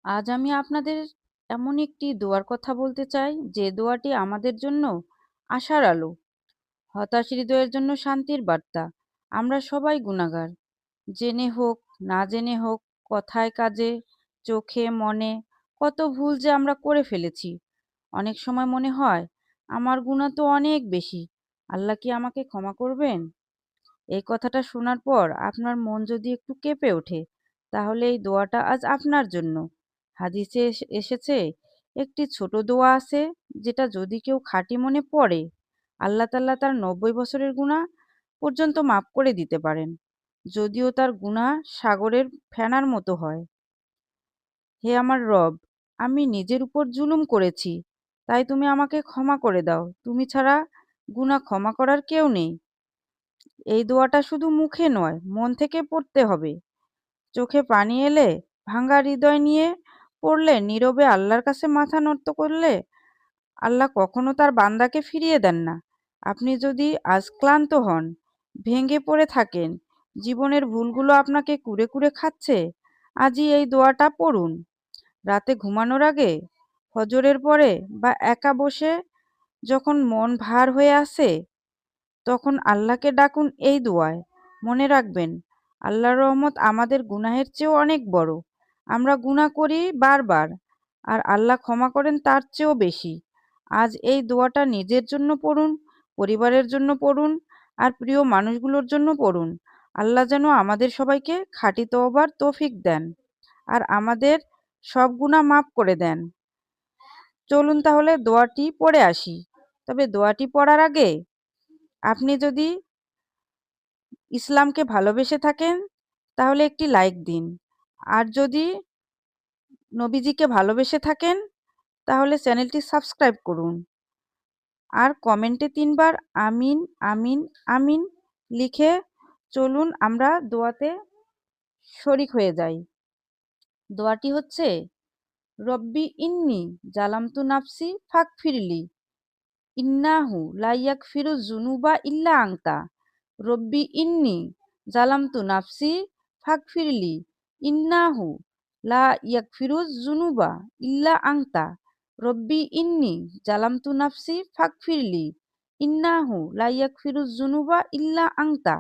আজ আমি আপনাদের এমন একটি দোয়ার কথা বলতে চাই, যে দোয়াটি আমাদের জন্য আশার আলো, হতাশ হৃদয়ের জন্য শান্তির বার্তা। আমরা সবাই গুনাহগার, জেনে হোক না জেনে হোক, কথায় কাজে, চোখে মনে কত ভুল যে আমরা করে ফেলেছি। অনেক সময় মনে হয়, আমার গুনাহ তো অনেক বেশি, আল্লাহ কি আমাকে ক্ষমা করবেন? এই কথাটা শোনার পর আপনার মন যদি একটু কেঁপে ওঠে, তাহলে এই দোয়াটা আজ আপনার জন্য। হাদিসে এসেছে, একটি ছোট দোয়া আছে, যেটা যদি কেউ খাঁটি মনে পড়ে, আল্লাহ তাআলা তার ৯০ বছরের গুনাহ পর্যন্ত মাফ করে দিতে পারেন, যদিও তার গুনাহ সাগরের ফেনার মতো হয়। হে আমার রব, আমি নিজের উপর জুলুম করেছি, তাই তুমি আমাকে ক্ষমা করে দাও। তুমি ছাড়া গুনাহ ক্ষমা করার কেউ নেই। এই দোয়াটা শুধু মুখে নয়, মন থেকে পড়তে হবে। চোখে পানি এলে, ভাঙা হৃদয় নিয়ে পড়লে, নীরবে আল্লাহর কাছে মাথা নত করলে, আল্লাহ কখনো তার বান্দাকে ফিরিয়ে দেন না। আপনি যদি আজ ক্লান্ত হন, ভেঙে পড়ে থাকেন, জীবনের ভুলগুলো আপনাকে কুরে কুরে খাচ্ছে, আজই এই দোয়াটা পড়ুন। রাতে ঘুমানোর আগে, ফজরের পরে, বা একা বসে যখন মন ভার হয়ে আসে, তখন আল্লাহকে ডাকুন এই দোয়ায়। মনে রাখবেন, আল্লাহর রহমত আমাদের গুনাহের চেয়েও অনেক বড়। আমরা গুনাহ করি বারবার, আর আল্লাহ ক্ষমা করেন তার চেয়েও বেশি। আজ এই দোয়াটা নিজের জন্য পড়ুন, পরিবারের জন্য পড়ুন, আর প্রিয় মানুষগুলোর জন্য পড়ুন। আল্লাহ যেন আমাদের সবাইকে খাঁটি তওবার তৌফিক দেন, আর আমাদের সব গুনাহ মাফ করে দেন। চলুন তাহলে দোয়াটি পড়ে আসি। তবে দোয়াটি পড়ার আগে, আপনি যদি ইসলামকে ভালোবেসে থাকেন, তাহলে একটি লাইক দিন। আর যদি নবীজিকে ভালোবেসে থাকেন, তাহলে চ্যানেলটি সাবস্ক্রাইব করুন। আর কমেন্টে ৩ বার আমিন, আমিন, আমিন লিখে চলুন আমরা দোয়াতে শরিক হয়ে যাই। দোয়াটি হচ্ছে, রব্বি ইন্নি জালামতু নাফসি ফাগফিরলি ইন্নাহু লা ইয়াগফিরু যুনুবা ইল্লা আনতা। রব্বি ইন্নি জালামতু নাফসি ফাগফিরলি ইন্নাহু লা ইয়াগফিরু যুনুবা ইল্লা আনতা। রব্বি ইন্নি জালামতু নাফসি ফাগফিরলি ইন্নাহু লা ইয়াগফিরু যুনুবা ইল্লা আনতা।